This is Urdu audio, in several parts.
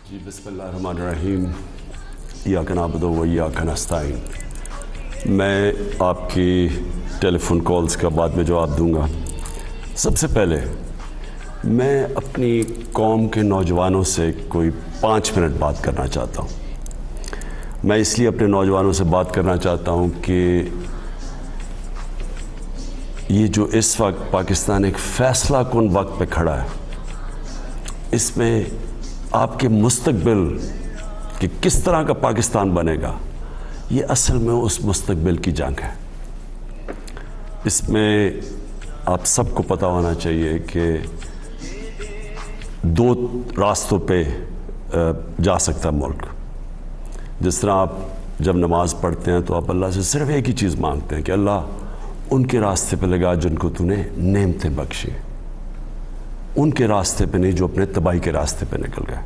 جی بسم اللہ الرحمن الرحیم ایاک نعبد و ایاک نستعین۔ میں آپ کی ٹیلی فون کالز کا بعد میں جواب دوں گا۔ سب سے پہلے میں اپنی قوم کے نوجوانوں سے کوئی 5 منٹ بات کرنا چاہتا ہوں۔ میں اس لیے اپنے نوجوانوں سے بات کرنا چاہتا ہوں کہ یہ جو اس وقت پاکستان ایک فیصلہ کن وقت پہ کھڑا ہے، اس میں آپ کے مستقبل کہ کس طرح کا پاکستان بنے گا، یہ اصل میں اس مستقبل کی جنگ ہے۔ اس میں آپ سب کو پتہ ہونا چاہیے کہ 2 راستوں پہ جا سکتا ہے ملک۔ جس طرح آپ جب نماز پڑھتے ہیں تو آپ اللہ سے صرف ایک ہی چیز مانگتے ہیں کہ اللہ ان کے راستے پہ لگا جن کو تو نے نعمتیں بخشی، ان کے راستے پہ نہیں جو اپنے تباہی کے راستے پہ نکل گئے۔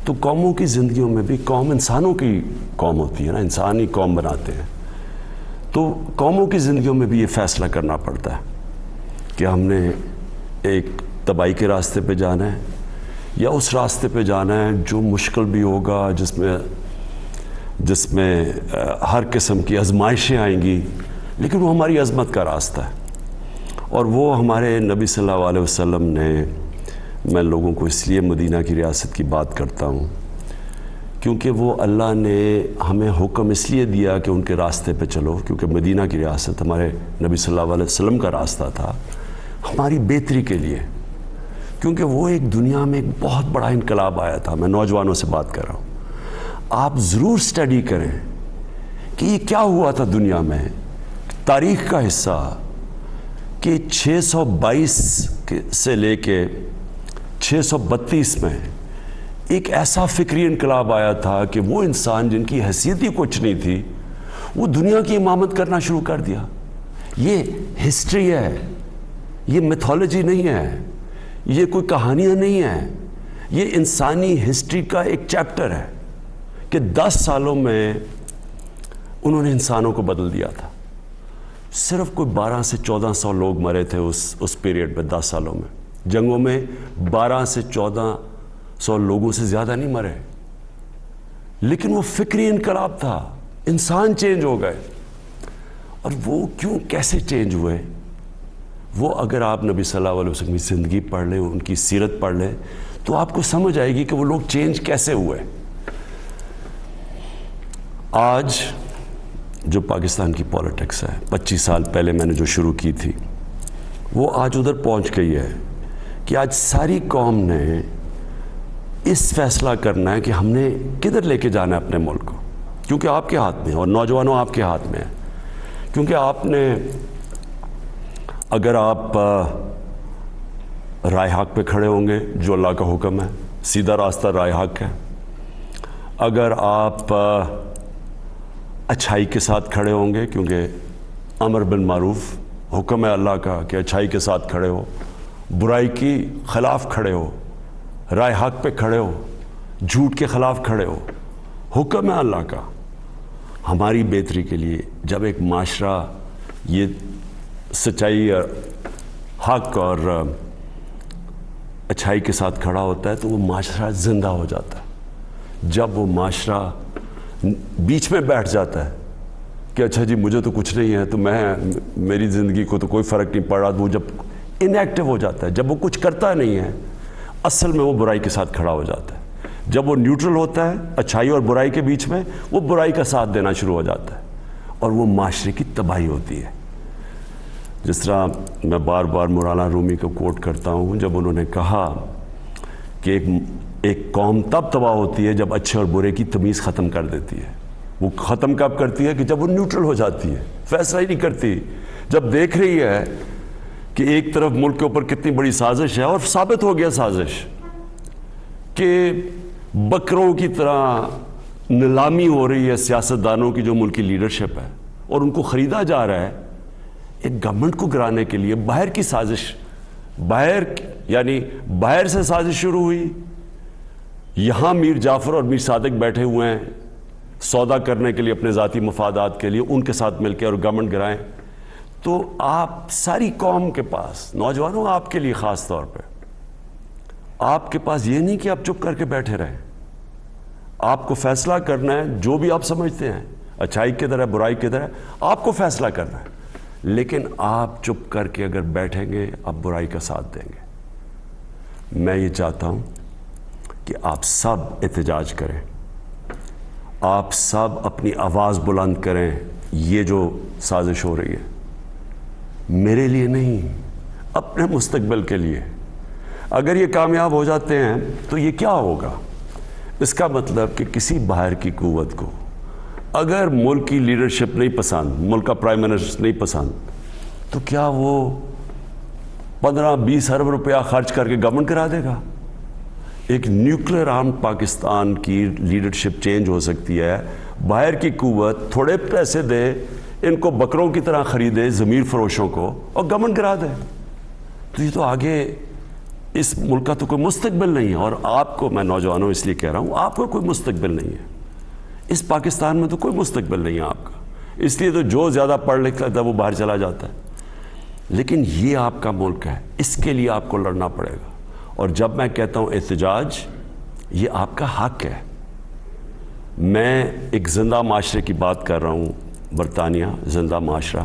تو قوموں کی زندگیوں میں بھی قوم انسانوں کی قوم ہوتی ہے نا، انسانی قوم بناتے ہیں۔ تو قوموں کی زندگیوں میں بھی یہ فیصلہ کرنا پڑتا ہے کہ ہم نے ایک تباہی کے راستے پہ جانا ہے یا اس راستے پہ جانا ہے جو مشکل بھی ہوگا، جس میں ہر قسم کی آزمائشیں آئیں گی، لیکن وہ ہماری عظمت کا راستہ ہے۔ اور وہ ہمارے نبی صلی اللہ علیہ وسلم نے، میں لوگوں کو اس لیے مدینہ کی ریاست کی بات کرتا ہوں کیونکہ وہ اللہ نے ہمیں حکم اس لیے دیا کہ ان کے راستے پہ چلو، کیونکہ مدینہ کی ریاست ہمارے نبی صلی اللہ علیہ وسلم کا راستہ تھا ہماری بہتری کے لیے، کیونکہ وہ ایک دنیا میں ایک بہت بڑا انقلاب آیا تھا۔ میں نوجوانوں سے بات کر رہا ہوں، آپ ضرور سٹڈی کریں کہ یہ کیا ہوا تھا دنیا میں، تاریخ کا حصہ کہ 622 سے لے کے 632 میں ایک ایسا فکری انقلاب آیا تھا کہ وہ انسان جن کی حیثیت ہی کچھ نہیں تھی، وہ دنیا کی امامت کرنا شروع کر دیا۔ یہ ہسٹری ہے، یہ میتھولوجی نہیں ہے، یہ کوئی کہانیاں نہیں ہیں، یہ انسانی ہسٹری کا ایک چیپٹر ہے کہ 10 سالوں میں انہوں نے انسانوں کو بدل دیا تھا۔ صرف کوئی 12 سے 1400 لوگ مرے تھے اس پیریڈ میں، 10 سالوں میں۔ جنگوں میں 12 سے 1400 لوگوں سے زیادہ نہیں مرے، لیکن وہ فکری انقلاب تھا، انسان چینج ہو گئے۔ اور وہ کیوں، کیسے چینج ہوئے، وہ اگر آپ نبی صلی اللہ علیہ وسلم کی زندگی پڑھ لیں، ان کی سیرت پڑھ لیں، تو آپ کو سمجھ آئے گی کہ وہ لوگ چینج کیسے ہوئے۔ آج جو پاکستان کی پولیٹکس ہے، 25 سال پہلے میں نے جو شروع کی تھی، وہ آج ادھر پہنچ گئی ہے کہ آج ساری قوم نے اس فیصلہ کرنا ہے کہ ہم نے کدھر لے کے جانا ہے اپنے ملک کو، کیونکہ آپ کے ہاتھ میں ہے اور نوجوانوں آپ کے ہاتھ میں ہے۔ کیونکہ آپ نے، اگر آپ رائے حق پہ کھڑے ہوں گے جو اللہ کا حکم ہے، سیدھا راستہ رائے حق ہے۔ اگر آپ اچھائی کے ساتھ کھڑے ہوں گے، کیونکہ امر بالمعروف حکم ہے اللہ کا کہ اچھائی کے ساتھ کھڑے ہو، برائی کی خلاف کھڑے ہو، رائے حق پہ کھڑے ہو، جھوٹ کے خلاف کھڑے ہو، حکم ہے اللہ کا ہماری بہتری کے لیے۔ جب ایک معاشرہ یہ سچائی اور حق اور اچھائی کے ساتھ کھڑا ہوتا ہے تو وہ معاشرہ زندہ ہو جاتا ہے۔ جب وہ معاشرہ بیچ میں بیٹھ جاتا ہے کہ اچھا جی مجھے تو کچھ نہیں ہے، تو میری زندگی کو تو کوئی فرق نہیں پڑ رہا، وہ جب انیکٹیو ہو جاتا ہے، جب وہ کچھ کرتا نہیں ہے، اصل میں وہ برائی کے ساتھ کھڑا ہو جاتا ہے۔ جب وہ نیوٹرل ہوتا ہے اچھائی اور برائی کے بیچ میں، وہ برائی کا ساتھ دینا شروع ہو جاتا ہے اور وہ معاشرے کی تباہی ہوتی ہے۔ جس طرح میں بار بار مولانا رومی کو کوٹ کرتا ہوں، جب انہوں نے کہا کہ ایک قوم تب تباہ ہوتی ہے جب اچھے اور برے کی تمیز ختم کر دیتی ہے۔ وہ ختم کب کرتی ہے؟ کہ جب وہ نیوٹرل ہو جاتی ہے، فیصلہ ہی نہیں کرتی، جب دیکھ رہی ہے کہ ایک طرف ملک کے اوپر کتنی بڑی سازش ہے، اور ثابت ہو گیا سازش کہ بکروں کی طرح نیلامی ہو رہی ہے سیاستدانوں کی جو ملکی لیڈرشپ ہے، اور ان کو خریدا جا رہا ہے ایک گورنمنٹ کو گرانے کے لیے۔ باہر کی سازش، باہر سے سازش شروع ہوئی، یہاں میر جعفر اور میر صادق بیٹھے ہوئے ہیں سودا کرنے کے لیے اپنے ذاتی مفادات کے لیے، ان کے ساتھ مل کے اور گورنمنٹ گرائیں۔ تو آپ ساری قوم کے پاس، نوجوانوں آپ کے لیے خاص طور پہ، آپ کے پاس یہ نہیں کہ آپ چپ کر کے بیٹھے رہیں، آپ کو فیصلہ کرنا ہے، جو بھی آپ سمجھتے ہیں اچھائی کی طرح برائی کی طرح آپ کو فیصلہ کرنا ہے، لیکن آپ چپ کر کے اگر بیٹھیں گے آپ برائی کا ساتھ دیں گے۔ میں یہ چاہتا ہوں کہ آپ سب احتجاج کریں، آپ سب اپنی آواز بلند کریں۔ یہ جو سازش ہو رہی ہے میرے لیے نہیں، اپنے مستقبل کے لیے۔ اگر یہ کامیاب ہو جاتے ہیں تو یہ کیا ہوگا؟ اس کا مطلب کہ کسی باہر کی قوت کو اگر ملک کی لیڈرشپ نہیں پسند، ملک کا پرائم منسٹر نہیں پسند، تو کیا وہ 15-20 ارب روپیہ خرچ کر کے گورنمنٹ کرا دے گا؟ ایک نیوکلیر آرم پاکستان کی لیڈرشپ چینج ہو سکتی ہے۔ باہر کی قوت تھوڑے پیسے دے، ان کو بکروں کی طرح خریدے، ضمیر فروشوں کو، اور گورنمنٹ کرا دے۔ تو یہ تو آگے اس ملک کا تو کوئی مستقبل نہیں ہے۔ اور آپ کو میں نوجوانوں اس لیے کہہ رہا ہوں، آپ کو کوئی مستقبل نہیں ہے اس پاکستان میں، تو کوئی مستقبل نہیں ہے آپ کا۔ اس لیے تو جو زیادہ پڑھ لکھ لیتا ہے وہ باہر چلا جاتا ہے۔ لیکن یہ آپ کا ملک ہے، اس کے لیے آپ کو لڑنا پڑے گا۔ اور جب میں کہتا ہوں احتجاج، یہ آپ کا حق ہے۔ میں ایک زندہ معاشرے کی بات کر رہا ہوں، برطانیہ زندہ معاشرہ،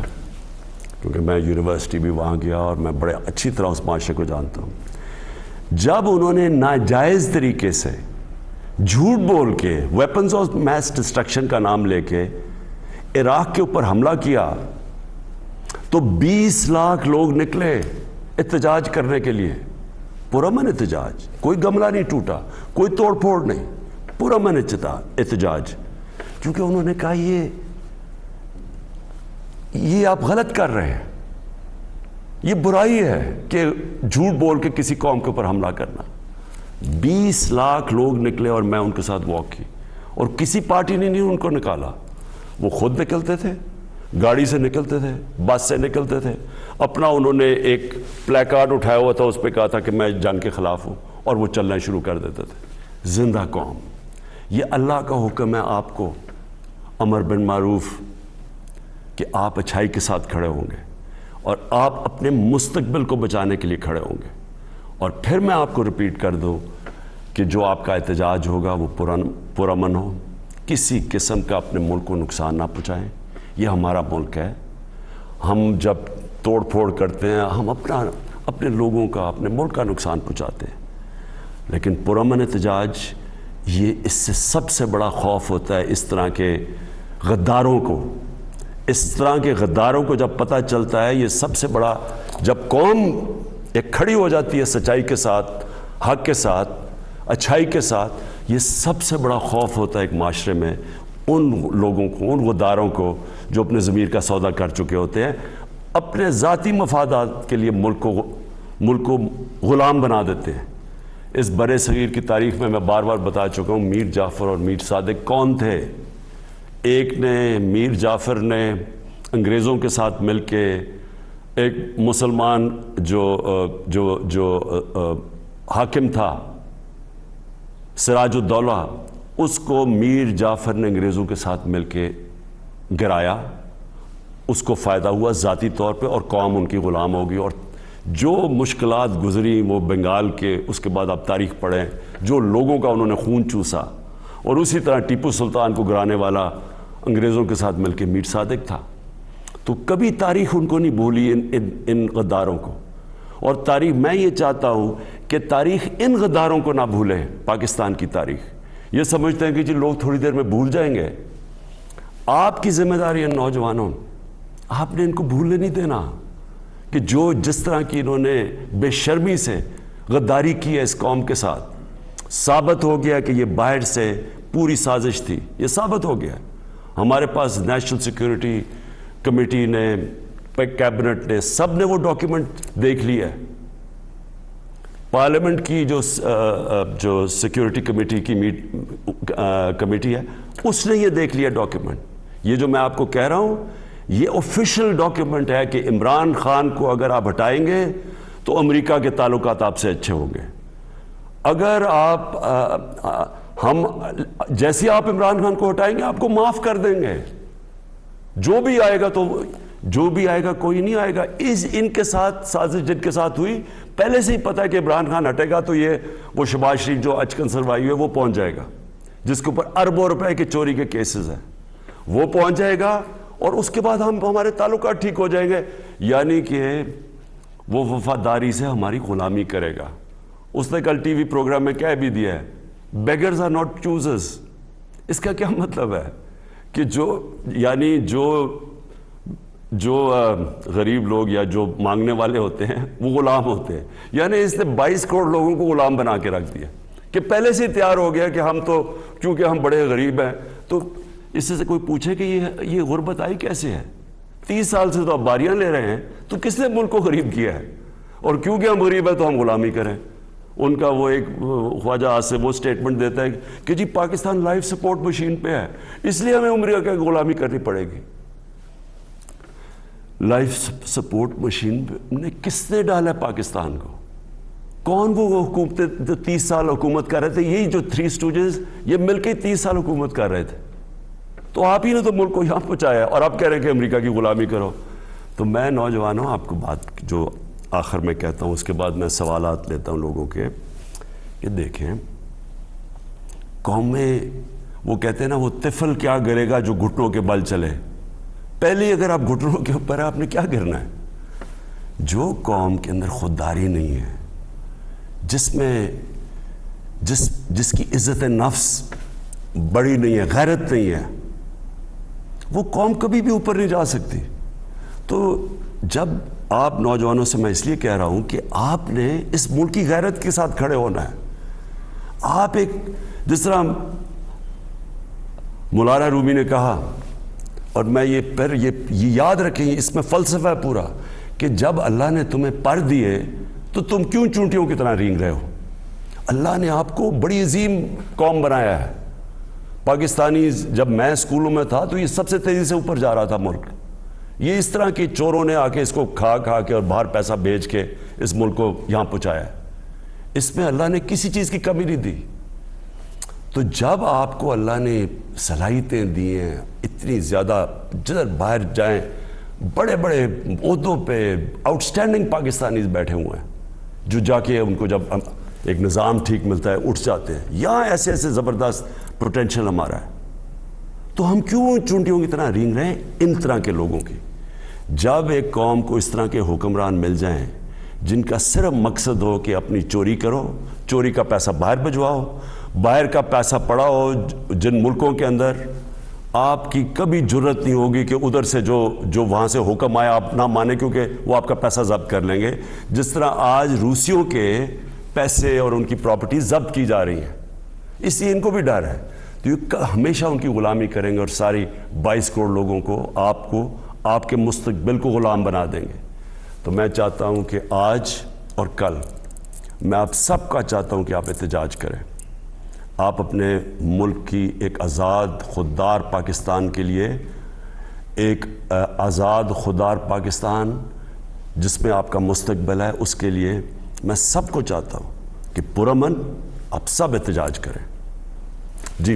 کیونکہ میں یونیورسٹی بھی وہاں گیا اور میں بڑے اچھی طرح اس معاشرے کو جانتا ہوں۔ جب انہوں نے ناجائز طریقے سے جھوٹ بول کے ویپنز آف میس ڈسٹرکشن کا نام لے کے عراق کے اوپر حملہ کیا، تو 20 لاکھ لوگ نکلے احتجاج کرنے کے لیے، پرامن احتجاج، کوئی گملہ نہیں ٹوٹا، کوئی توڑ پھوڑ نہیں، پرامن احتجاج، کیونکہ انہوں نے کہا یہ آپ غلط کر رہے ہیں، یہ برائی ہے کہ جھوٹ بول کے کسی قوم کے اوپر حملہ کرنا۔ 20 لاکھ لوگ نکلے اور میں ان کے ساتھ واک کی، اور کسی پارٹی نے نہیں ان کو نکالا، وہ خود نکلتے تھے، گاڑی سے نکلتے تھے، بس سے نکلتے تھے، اپنا انہوں نے ایک پلے کارڈ اٹھایا ہوا تھا، اس پہ کہا تھا کہ میں جنگ کے خلاف ہوں، اور وہ چلنا شروع کر دیتے تھے۔ زندہ قوم، یہ اللہ کا حکم ہے آپ کو، امر بن معروف، کہ آپ اچھائی کے ساتھ کھڑے ہوں گے اور آپ اپنے مستقبل کو بچانے کے لیے کھڑے ہوں گے۔ اور پھر میں آپ کو ریپیٹ کر دوں کہ جو آپ کا احتجاج ہوگا وہ پرامن ہو، کسی قسم کا اپنے ملک کو نقصان نہ پہنچائیں۔ یہ ہمارا ملک ہے، ہم جب توڑ پھوڑ کرتے ہیں ہم اپنے لوگوں کا، اپنے ملک کا نقصان پہنچاتے ہیں۔ لیکن پرامن احتجاج، یہ اس سے سب سے بڑا خوف ہوتا ہے اس طرح کے غداروں کو، اس طرح کے غداروں کو جب پتہ چلتا ہے، یہ سب سے بڑا، جب قوم ایک کھڑی ہو جاتی ہے سچائی کے ساتھ، حق کے ساتھ، اچھائی کے ساتھ، یہ سب سے بڑا خوف ہوتا ہے ایک معاشرے میں ان لوگوں کو، ان غداروں کو جو اپنے ضمیر کا سودا کر چکے ہوتے ہیں، اپنے ذاتی مفادات کے لیے ملک کو غلام بنا دیتے ہیں۔ اس برے صغیر کی تاریخ میں بار بار بتا چکا ہوں، میر جعفر اور میر صادق کون تھے؟ ایک نے، میر جعفر نے انگریزوں کے ساتھ مل کے ایک مسلمان جو حاکم تھا سراج الدولہ، اس کو میر جعفر نے انگریزوں کے ساتھ مل کے گرایا، اس کو فائدہ ہوا ذاتی طور پہ، اور قوم ان کی غلام ہوگی۔ اور جو مشکلات گزری وہ بنگال کے، اس کے بعد آپ تاریخ پڑھیں، جو لوگوں کا انہوں نے خون چوسا، اور اسی طرح ٹیپو سلطان کو گرانے والا انگریزوں کے ساتھ مل کے میر صادق تھا۔ تو کبھی تاریخ ان کو نہیں بھولی، ان غداروں کو۔ اور تاریخ، میں یہ چاہتا ہوں کہ تاریخ ان غداروں کو نہ بھولے۔ پاکستان کی تاریخ یہ سمجھتے ہیں کہ جی لوگ تھوڑی دیر میں بھول جائیں گے۔ آپ کی ذمہ داری ہے نوجوانوں، آپ نے ان کو بھولنے نہیں دینا کہ جس طرح کی انہوں نے بے شرمی سے غداری کی ہے اس قوم کے ساتھ، ثابت ہو گیا کہ یہ باہر سے پوری سازش تھی، یہ ثابت ہو گیا۔ ہمارے پاس نیشنل سیکیورٹی کمیٹی نے، کیبنٹ نے، سب نے وہ ڈاکیومنٹ دیکھ لیا ہے۔ پارلیمنٹ کی جو سیکیورٹی کمیٹی کی کمیٹی ہے، اس نے یہ دیکھ لیا ڈاکیومنٹ۔ یہ جو میں آپ کو کہہ رہا ہوں، یہ آفیشیل ڈاکیومنٹ ہے کہ عمران خان کو اگر آپ ہٹائیں گے تو امریکہ کے تعلقات آپ سے اچھے ہوں گے۔ اگر جیسے آپ عمران خان کو ہٹائیں گے، آپ کو معاف کر دیں گے۔ جو بھی آئے گا کوئی نہیں آئے گا۔ ان کے ساتھ سازش جن کے ساتھ ہوئی، پہلے سے ہی پتہ ہے کہ عمران خان ہٹے گا تو وہ شہباز شریف جو اچکن سروائی ہوئے وہ پہنچ جائے گا۔ جس کے اوپر اربوں روپے کے چوری کے کیسز ہیں، وہ پہنچ جائے گا اور اس کے بعد ہمارے تعلقات ٹھیک ہو جائیں گے. یعنی کہ وہ وفاداری سے ہماری غلامی کرے گا. اس نے کل ٹی وی پروگرام میں کہہ بھی دیا ہے بیگرز آر ناٹ چوزرز. اس کا کیا مطلب ہے کہ جو غریب لوگ یا جو مانگنے والے ہوتے ہیں وہ غلام ہوتے ہیں. یعنی اس نے 22 کروڑ لوگوں کو غلام بنا کے رکھ دیا کہ پہلے سے تیار ہو گیا کہ ہم تو کیونکہ ہم بڑے غریب ہیں. تو اس سے کوئی پوچھے کہ یہ غربت آئی کیسے ہے؟ 30 سال سے تو آپ باریاں لے رہے ہیں، تو کس نے ملک کو غریب کیا ہے؟ اور کیونکہ ہم غریب ہیں تو ہم غلامی کریں. ان کا وہ ایک خواجہ آصف وہ سٹیٹمنٹ دیتا ہے کہ جی پاکستان لائف سپورٹ مشین پہ ہے، اس لیے ہمیں امریکہ کی غلامی کرنی پڑے گی. لائف سپورٹ مشین نے کس نے ڈالا ہے پاکستان کو؟ کون وہ حکومتیں جو 30 سال حکومت کر رہے تھے؟ یہی جو 3 اسٹوجز یہ مل کے 30 سال حکومت کر رہے تھے. تو آپ ہی نے تو ملک کو یہاں پہنچایا اور آپ کہہ رہے ہیں کہ امریکہ کی غلامی کرو. تو میں نوجوانوں آپ کو بات جو آخر میں کہتا ہوں، اس کے بعد میں سوالات لیتا ہوں لوگوں کے، کہ دیکھیں قومیں وہ کہتے ہیں نا وہ طفل کیا گرے گا جو گھٹنوں کے بل چلے. پہلے اگر آپ گھٹنوں کے اوپر آپ نے کیا گرنا ہے؟ جو قوم کے اندر خودداری نہیں ہے، جس میں جس کی عزت نفس بڑی نہیں ہے، غیرت نہیں ہے، وہ قوم کبھی بھی اوپر نہیں جا سکتی. تو جب آپ نوجوانوں سے میں اس لیے کہہ رہا ہوں کہ آپ نے اس ملک کی غیرت کے ساتھ کھڑے ہونا ہے. آپ ایک جس طرح مولانا رومی نے کہا، اور میں یہ یاد رکھیں اس میں فلسفہ ہے پورا، کہ جب اللہ نے تمہیں پر دیے تو تم کیوں چونٹیوں کی طرح رینگ رہے ہو؟ اللہ نے آپ کو بڑی عظیم قوم بنایا ہے. پاکستانی جب میں اسکولوں میں تھا تو یہ سب سے تیزی سے اوپر جا رہا تھا ملک. یہ اس طرح کی چوروں نے آ کے اس کو کھا کے اور باہر پیسہ بھیج کے اس ملک کو یہاں پہنچایا ہے. اس میں اللہ نے کسی چیز کی کمی نہیں دی. تو جب آپ کو اللہ نے صلاحیتیں دی ہیں اتنی زیادہ، جدھر باہر جائیں بڑے بڑے عہدوں پہ آؤٹ اسٹینڈنگ پاکستانیز بیٹھے ہوئے ہیں جو جا کے ان کو جب ایک نظام ٹھیک ملتا ہے اٹھ جاتے ہیں. یہاں ایسے ایسے زبردست پوٹینشل ہمارا ہے. تو ہم کیوں چونٹیوں کی طرح رینگ رہے ہیں ان طرح کے لوگوں کی؟ جب ایک قوم کو اس طرح کے حکمران مل جائیں جن کا صرف مقصد ہو کہ اپنی چوری کرو، چوری کا پیسہ باہر بھجواؤ، باہر کا پیسہ پڑا ہو جن ملکوں کے اندر آپ کی کبھی جرت نہیں ہوگی کہ ادھر سے جو وہاں سے حکم آیا آپ نہ مانے، کیونکہ وہ آپ کا پیسہ ضبط کر لیں گے. جس طرح آج روسیوں کے پیسے اور ان کی پراپرٹی ضبط کی جا رہی ہیں، اس لیے ان کو بھی ڈر ہے. تو یہ ہمیشہ ان کی غلامی کریں گے اور ساری 22 کروڑ لوگوں کو آپ کے مستقبل کو غلام بنا دیں گے. تو میں چاہتا ہوں کہ آج اور کل میں آپ سب کا چاہتا ہوں کہ آپ احتجاج کریں. آپ اپنے ملک کی ایک آزاد خوددار پاکستان کے لیے، ایک آزاد خوددار پاکستان جس میں آپ کا مستقبل ہے، اس کے لیے میں سب کو چاہتا ہوں کہ پرامن آپ سب احتجاج کریں. جی